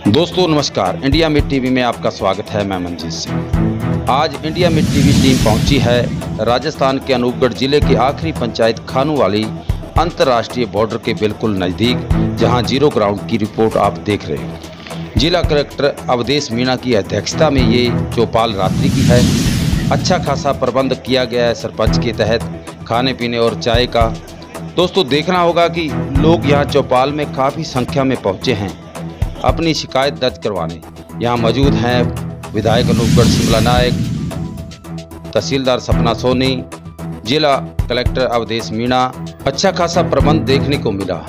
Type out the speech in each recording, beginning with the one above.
दोस्तों नमस्कार, India meet TV में आपका स्वागत है। मैं मंजीत सिंह। आज इंडिया मीट टीवी टीम पहुंची है राजस्थान के अनूपगढ़ जिले की आखिरी पंचायत खानूवाली अंतर्राष्ट्रीय बॉर्डर के बिल्कुल नज़दीक, जहां जीरो ग्राउंड की रिपोर्ट आप देख रहे हैं। जिला कलेक्टर अवधेश मीणा की अध्यक्षता में ये चौपाल रात्रि की है। अच्छा खासा प्रबंध किया गया है सरपंच के तहत खाने पीने और चाय का। दोस्तों देखना होगा कि लोग यहाँ चौपाल में काफ़ी संख्या में पहुँचे हैं अपनी शिकायत दर्ज करवाने। यहाँ मौजूद हैं विधायक अनूपगढ़ शिमला नायक, तहसीलदार सपना सोनी, जिला कलेक्टर अवधेश मीणा। अच्छा खासा प्रबंध देखने को मिला।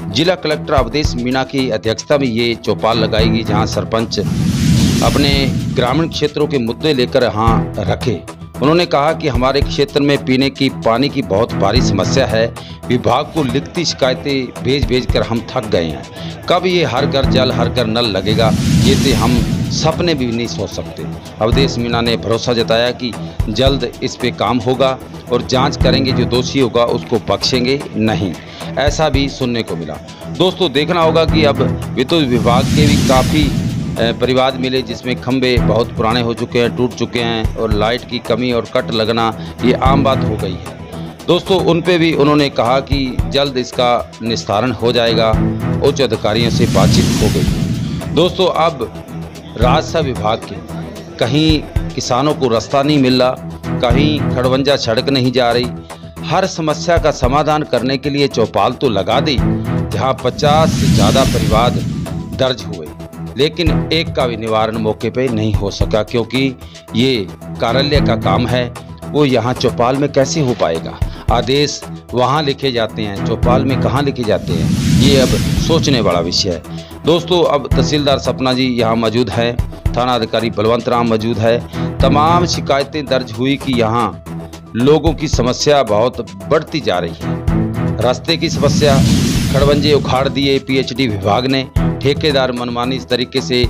जिला कलेक्टर अवधेश मीणा की अध्यक्षता में ये चौपाल लगाएगी, जहाँ सरपंच अपने ग्रामीण क्षेत्रों के मुद्दे लेकर यहाँ रखे। उन्होंने कहा कि हमारे क्षेत्र में पीने की पानी की बहुत भारी समस्या है। विभाग को लिखती शिकायतें भेज कर हम थक गए हैं। कब ये हर घर जल हर घर नल लगेगा, ये तो हम सपने भी नहीं सोच सकते। अवधेश मीणा ने भरोसा जताया कि जल्द इस पे काम होगा और जांच करेंगे, जो दोषी होगा उसको बख्शेंगे नहीं। ऐसा भी सुनने को मिला। दोस्तों देखना होगा कि अब विद्युत विभाग के भी काफ़ी परिवाद मिले, जिसमें खंभे बहुत पुराने हो चुके हैं, टूट चुके हैं और लाइट की कमी और कट लगना ये आम बात हो गई है। दोस्तों उन पे भी उन्होंने कहा कि जल्द इसका निस्तारण हो जाएगा। उच्च अधिकारियों से बातचीत हो गई। दोस्तों अब राजस्व विभाग के कहीं किसानों को रास्ता नहीं मिल रहा, कहीं खड़वंजा सड़क नहीं जा रही। हर समस्या का समाधान करने के लिए चौपाल तो लगा दी, जहाँ 50 से ज़्यादा परिवाद दर्ज हुए, लेकिन एक का भी निवारण मौके पे नहीं हो सका, क्योंकि ये कार्यालय का काम है। वो यहाँ चौपाल में कैसे हो पाएगा? आदेश वहाँ लिखे जाते हैं, चौपाल में कहाँ लिखे जाते हैं? ये अब सोचने वाला विषय है। दोस्तों अब तहसीलदार सपना जी यहाँ मौजूद हैं, थाना अधिकारी बलवंत राम मौजूद है। तमाम शिकायतें दर्ज हुई कि यहाँ लोगों की समस्या बहुत बढ़ती जा रही है। रास्ते की समस्या, खड़वंजे उखाड़ दिए पीएचडी विभाग ने। ठेकेदार मनमानी इस तरीके से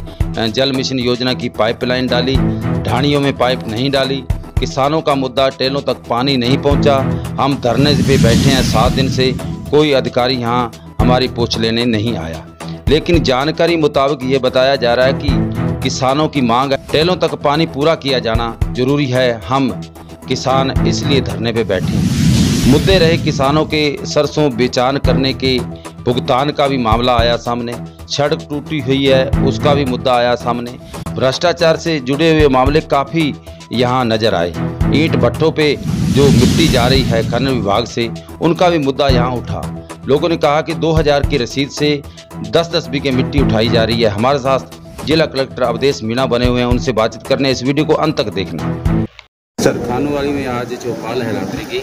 जल मिशन योजना की पाइपलाइन डाली, ढाणियों में पाइप नहीं डाली। किसानों का मुद्दा, टेलों तक पानी नहीं पहुंचा। हम धरने पे बैठे हैं 7 दिन से, कोई अधिकारी यहाँ हमारी पूछ लेने नहीं आया। लेकिन जानकारी मुताबिक ये बताया जा रहा है कि किसानों की मांग है, टेलों तक पानी पूरा किया जाना जरूरी है। हम किसान इसलिए धरने पे बैठे हैं। मुद्दे रहे किसानों के सरसों बेचान करने के भुगतान का भी मामला आया सामने। सड़क टूटी हुई है, उसका भी मुद्दा आया सामने। भ्रष्टाचार से जुड़े हुए मामले काफ़ी यहाँ नजर आए। ईंट भट्टों पे जो मिट्टी जा रही है खनन विभाग से, उनका भी मुद्दा यहाँ उठा। लोगों ने कहा कि 2000 की रसीद से 10-10 बीघे मिट्टी उठाई जा रही है। हमारे साथ जिला कलेक्टर अवधेश मीणा बने हुए हैं, उनसे बातचीत करने। इस वीडियो को अंत तक देखना। सर, खानूवाली में आज चौपाल है रात्रि की,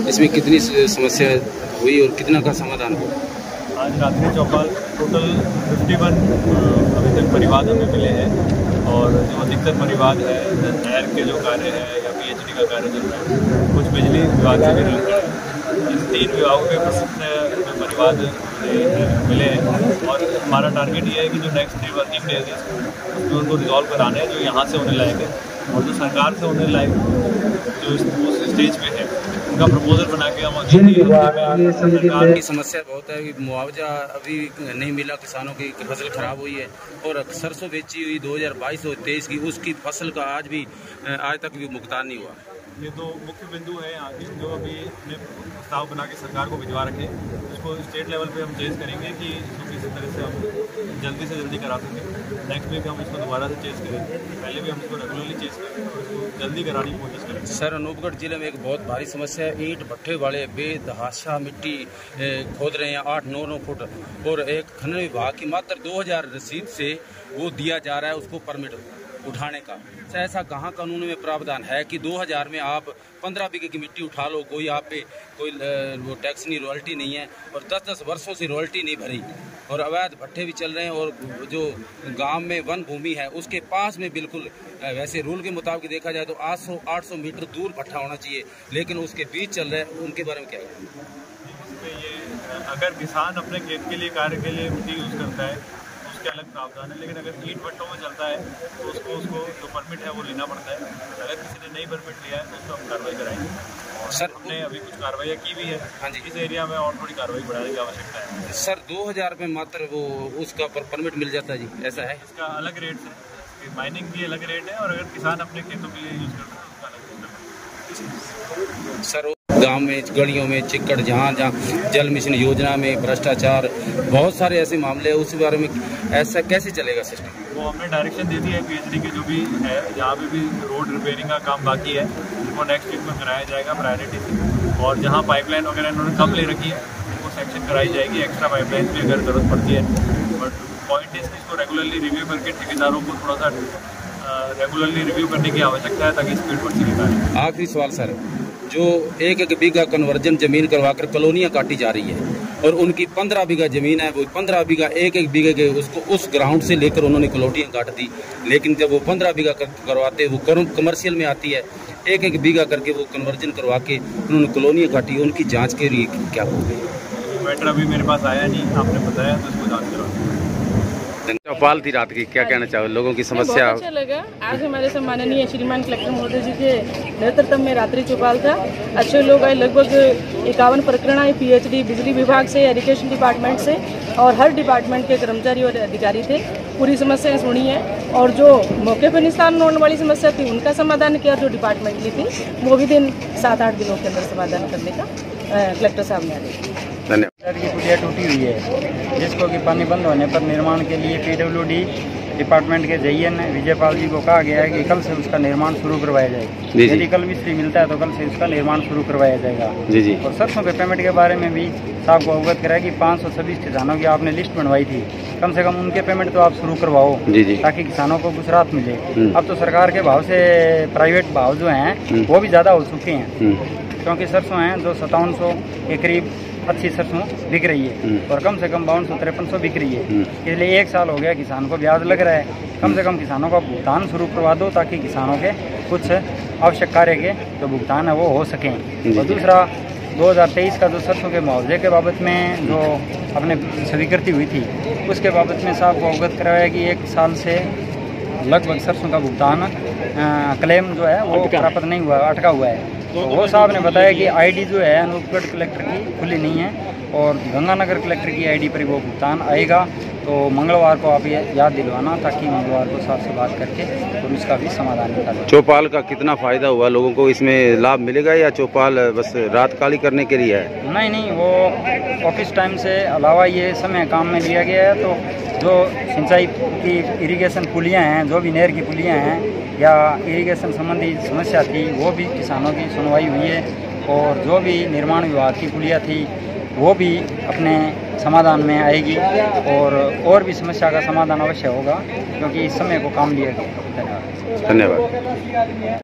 इसमें कितनी समस्या हुई और कितना का समाधान हुआ? आज रात्रि चौपाल टोटल 51 अभी तक परिवाद हमें मिले हैं, और जो अधिकतर परिवाद है नहर के जो कार्य है या पीएचडी का कार्य चल रहा है, कुछ बिजली विभाग से भी रिलेटेड है। इन 3 विभागों के प्रसिद्ध परिवाद मिले हैं, और हमारा टारगेट ये है कि जो नेक्स्ट 3 वर्किंग डेज है उसमें उनको रिजॉल्व कराने हैं, जो यहाँ से होने लायक है और जो सरकार से होने लायक जो उस स्टेज पे है उनका प्रपोजल बना के हम सरकार की समस्या बहुत है। मुआवजा अभी नहीं मिला, किसानों की फसल खराब हुई है, और सरसों बेची हुई 2022 और 23 की, उसकी फसल का आज तक भी भुगतान नहीं हुआ। ये तो मुख्य बिंदु है यहाँ के, जो अभी प्रस्ताव बना के सरकार को भिजवा रखे। उसको स्टेट लेवल पे हम चेज करेंगे कि इसको किसी तरह से हम जल्दी से जल्दी करा सकें। नेक्स्ट वीक हम इसको दोबारा से चेज करेंगे। पहले भी हम इसको रेगुलरली चेज करेंगे और इसको जल्दी कराने की कोशिश करेंगे। सर, अनूपगढ़ जिले में एक बहुत भारी समस्या है। ईंट भट्ठे वाले बेतहाशा मिट्टी खोद रहे हैं 8-9 फुट, और एक खनन विभाग की मात्र 2000 रसीद से वो दिया जा रहा है उसको परमिट उठाने का। ऐसा कहाँ कानून में प्रावधान है कि 2000 में आप 15 बीघे की मिट्टी उठा लो, कोई आप पे कोई वो टैक्स नहीं, रॉयल्टी नहीं है, और 10-10 वर्षों से रॉयल्टी नहीं भरी, और अवैध भट्ठे भी चल रहे हैं। और जो गांव में वन भूमि है उसके पास में बिल्कुल वैसे रूल के मुताबिक देखा जाए तो 800 मीटर दूर भट्ठा होना चाहिए, लेकिन उसके बीच चल रहे हैं। उनके बारे में क्या है? ये अगर किसान अपने खेत के लिए कार्य के लिए मिट्टी यूज़ करता है, उसके अलग प्रावधान है, लेकिन अगर ईंट भट्टों में चलता है तो उसको जो परमिट है वो लेना पड़ता है। अगर किसी ने नई परमिट लिया है तो उसको हम कार्रवाई कराएंगे। सर हमने अभी कुछ कार्रवाई की भी है। हाँ जी, इस एरिया में और थोड़ी कार्रवाई बढ़ाने की आवश्यकता है। सर 2000 रुपये मात्र वो उसका परमिट मिल जाता है जी, ऐसा है? इसका अलग रेट है, माइनिंग की अलग रेट है, और अगर किसान अपने खेतों के लिए यूज़ करते हैं उसका अलग रेट है। सर गांव में गलियों में चिक्कड़, जहाँ जल मिशन योजना में भ्रष्टाचार, बहुत सारे ऐसे मामले हैं, उस बारे में ऐसा कैसे चलेगा सिस्टम? वो हमने डायरेक्शन दे दी है PhD के जो भी है, जहाँ पे भी रोड रिपेयरिंग का काम बाकी है उनको नेक्स्ट वीक में कराया जाएगा प्रायोरिटी से, और जहाँ पाइपलाइन वगैरह इन्होंने कम ले रखी है उनको सेक्शन कराई जाएगी, एक्स्ट्रा पाइपलाइन की अगर जरूरत पड़ती है। बट पॉइंट इस इसको रेगुलरली रिव्यू करके ठेकेदारों को थोड़ा सा रेगुलरली रिव्यू करने की आवश्यकता है ताकि स्पीड बढ़ सके। आखिरी सवाल सर, जो एक बीघा कन्वर्जन जमीन करवाकर कॉलोनियाँ काटी जा रही है और उनकी 15 बीघा जमीन है, वो 15 बीघा एक बीघे के उसको उस ग्राउंड से लेकर उन्होंने कॉलोनियाँ काट दी, लेकिन जब वो 15 बीघा करवाते वो कमर्शियल में आती है, एक बीघा करके वो कन्वर्जन करवा के उन्होंने कॉलोनियाँ काटी, उनकी जाँच के लिए क्या होगी? मैटर अभी मेरे पास आया नहीं, आपने बताया तो इसको जाँच करो। चौपाल थी रात की, क्या कहना चाहो लोगों की समस्या? बहुत अच्छा लगा। आज हमारे सम्माननीय श्रीमान कलेक्टर महोदय जी के नेतृत्व में रात्रि चौपाल था। अच्छे लोग आए, लगभग 51 प्रकरण आए PhD बिजली विभाग से, एजुकेशन डिपार्टमेंट से, और हर डिपार्टमेंट के कर्मचारी और अधिकारी थे। पूरी समस्याएं सुनी है, और जो मौके पर निस्तारण होने वाली समस्या थी उनका समाधान किया, जो डिपार्टमेंटली थी वो भी 7-8 दिनों के अंदर समाधान करने का कलेक्टर साहब ने आदेश। धन्यवाद। की पुलिया टूटी हुई है, जिसको कि पानी बंद होने पर निर्माण के लिए PWD डिपार्टमेंट के JN विजयपाल जी को कहा गया है कि कल से उसका निर्माण शुरू करवाया जाएगा। यदि कल मिस्त्री मिलता है तो कल से उसका निर्माण शुरू करवाया जाएगा। जी। और सरसों के पेमेंट के बारे में भी साहब को अवगत कराया कि 526 किसानों की आपने लिस्ट बनवाई थी, कम से कम उनके पेमेंट तो आप शुरू करवाओ ताकि किसानों को कुछ राहत मिले। अब तो सरकार के भाव से प्राइवेट भाव जो हैं वो भी ज़्यादा हो चुके हैं, क्योंकि सरसों हैं जो 5700 के करीब अच्छी सरसों बिक रही है और कम से कम 5200-5300 बिक रही है। इसलिए 1 साल हो गया किसान को ब्याज लग रहा है। कम से कम किसानों का भुगतान शुरू करवा दो ताकि किसानों के कुछ आवश्यक कार्य के जो भुगतान है वो हो सकें। और दूसरा 2023 का जो सरसों के मुआवजे के बाबत में जो अपने स्वीकृति हुई थी उसके बाबत में साहब को अवगत कराया कि 1 साल से लगभग सरसों का भुगतान क्लेम जो है वो प्राप्त नहीं हुआ, अटका हुआ है। तो वो साहब ने बताया कि ID जो है अनूपगढ़ कलेक्टर की खुली नहीं है और गंगानगर कलेक्टर की ID पर वो भुगतान आएगा। तो मंगलवार को आप ये याद दिलवाना ताकि मंगलवार को साहब से बात करके और उसका भी समाधान निकालें। चौपाल का कितना फायदा हुआ लोगों को, इसमें लाभ मिलेगा या चौपाल बस रात काली करने के लिए है? नहीं, वो ऑफिस टाइम से अलावा ये समय काम में लिया गया है। तो जो सिंचाई की इरिगेशन पुलियाँ हैं, जो भी नहर की पुलियाँ हैं या इरिगेशन संबंधी समस्या थी वो भी किसानों की सुनवाई हुई है, और जो भी निर्माण विभाग की पुलिया थी वो भी अपने समाधान में आएगी, और भी समस्या का समाधान अवश्य होगा क्योंकि इस समय को काम लिया गया। धन्यवाद।